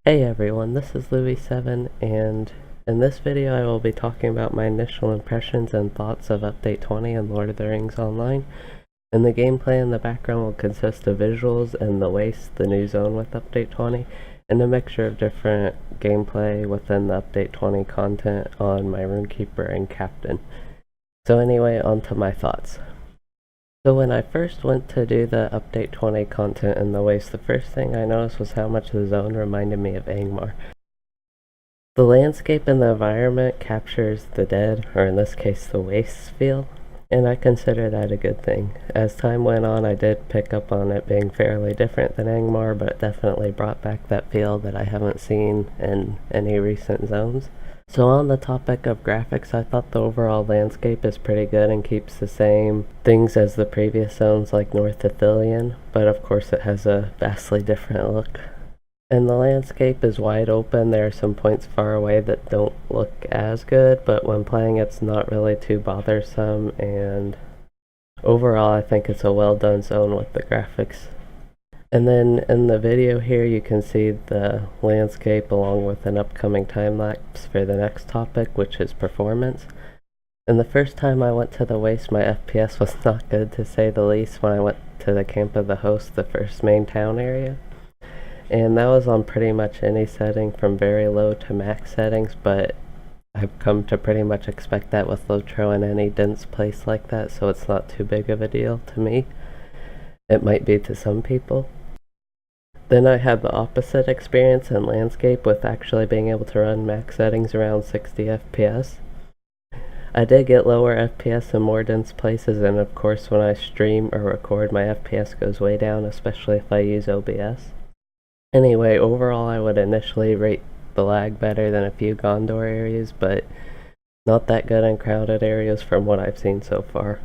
Hey everyone, this is Louis7, and in this video I will be talking about my initial impressions and thoughts of Update 20 in Lord of the Rings Online. And the gameplay in the background will consist of visuals and the Waste, the new zone with Update 20, and a mixture of different gameplay within the Update 20 content on my Rune Keeper and Captain. So anyway, on to my thoughts. So when I first went to do the Update 20 content in the Waste, the first thing I noticed was how much the zone reminded me of Angmar. The landscape and the environment captures the dead, or in this case the Waste's feel, and I consider that a good thing. As time went on, I did pick up on it being fairly different than Angmar, but it definitely brought back that feel that I haven't seen in any recent zones. So on the topic of graphics, I thought the overall landscape is pretty good and keeps the same things as the previous zones like North Ithilien, but of course it has a vastly different look. And the landscape is wide open. There are some points far away that don't look as good, but when playing it's not really too bothersome, and overall I think it's a well done zone with the graphics. And then in the video here you can see the landscape along with an upcoming time-lapse for the next topic, which is performance. And the first time I went to the Waste, my FPS was not good to say the least when I went to the Camp of the Host, the first main town area. And that was on pretty much any setting from very low to max settings, but I've come to pretty much expect that with LOTRO in any dense place like that, so it's not too big of a deal to me. It might be to some people. Then I had the opposite experience in landscape with actually being able to run max settings around 60 FPS. I did get lower FPS in more dense places, and of course when I stream or record my FPS goes way down, especially if I use OBS. Anyway, overall I would initially rate the lag better than a few Gondor areas, but not that good in crowded areas from what I've seen so far.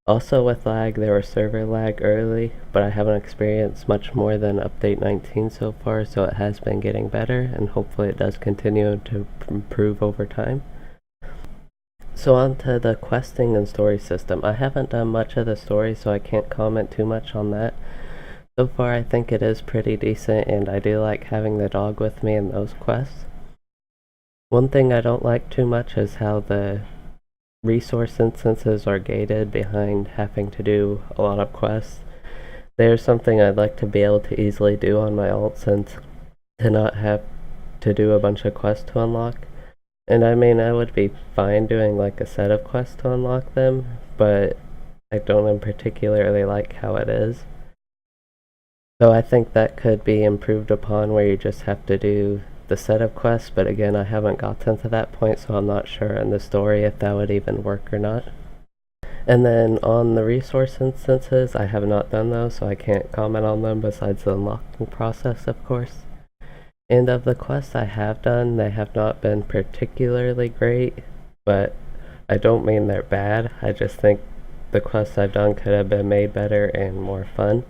Also with lag, there was server lag early, but I haven't experienced much more than Update 19 so far, so it has been getting better, and hopefully it does continue to improve over time. So on to the questing and story system. I haven't done much of the story, so I can't comment too much on that. So far I think it is pretty decent, and I do like having the dog with me in those quests. One thing I don't like too much is how the resource instances are gated behind having to do a lot of quests. There's something I'd like to be able to easily do on my alts and to not have to do a bunch of quests to unlock. And I mean, I would be fine doing like a set of quests to unlock them, but I don't particularly like how it is. So I think that could be improved upon, where you just have to do the set of quests, but again I haven't gotten to that point, so I'm not sure in the story if that would even work or not. And then on the resource instances, I have not done those, so I can't comment on them besides the unlocking process, of course. And of the quests I have done, they have not been particularly great, but I don't mean they're bad. I just think the quests I've done could have been made better and more fun.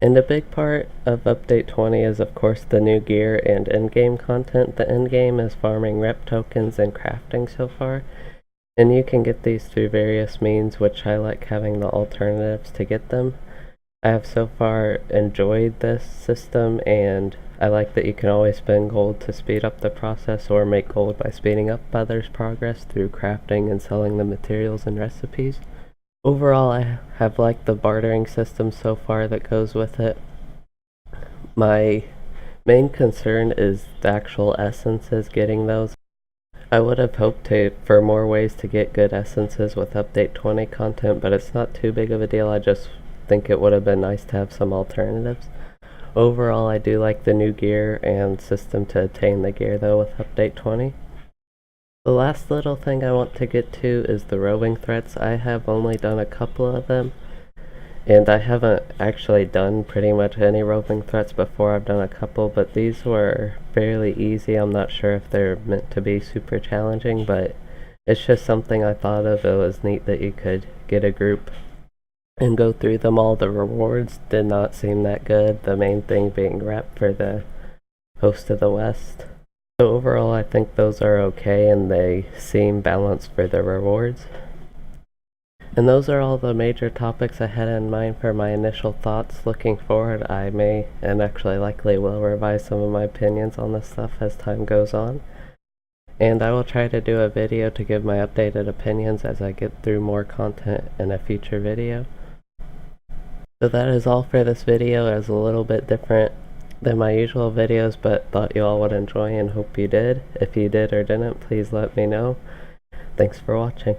And a big part of Update 20 is of course the new gear and endgame content. The endgame is farming rep tokens and crafting so far, and you can get these through various means, which I like having the alternatives to get them. I have so far enjoyed this system, and I like that you can always spend gold to speed up the process or make gold by speeding up others' progress through crafting and selling the materials and recipes. Overall, I have liked the bartering system so far that goes with it. My main concern is the actual essences, getting those. I would have hoped for more ways to get good essences with Update 20 content, but it's not too big of a deal. I just think it would have been nice to have some alternatives. Overall, I do like the new gear and system to attain the gear though with Update 20. The last little thing I want to get to is the roving threats. I have only done a couple of them, and I haven't actually done pretty much any roving threats before. I've done a couple, but these were fairly easy. I'm not sure if they're meant to be super challenging, but it's just something I thought of. It was neat that you could get a group and go through them all. The rewards did not seem that good, the main thing being rep for the Host of the West. So overall I think those are okay, and they seem balanced for the rewards. And those are all the major topics I had in mind for my initial thoughts. Looking forward, I may, and actually likely will, revise some of my opinions on this stuff as time goes on. And I will try to do a video to give my updated opinions as I get through more content in a future video. So that is all for this video. It was a little bit different than my usual videos, but thought you all would enjoy and hope you did. If you did or didn't, please let me know. Thanks for watching.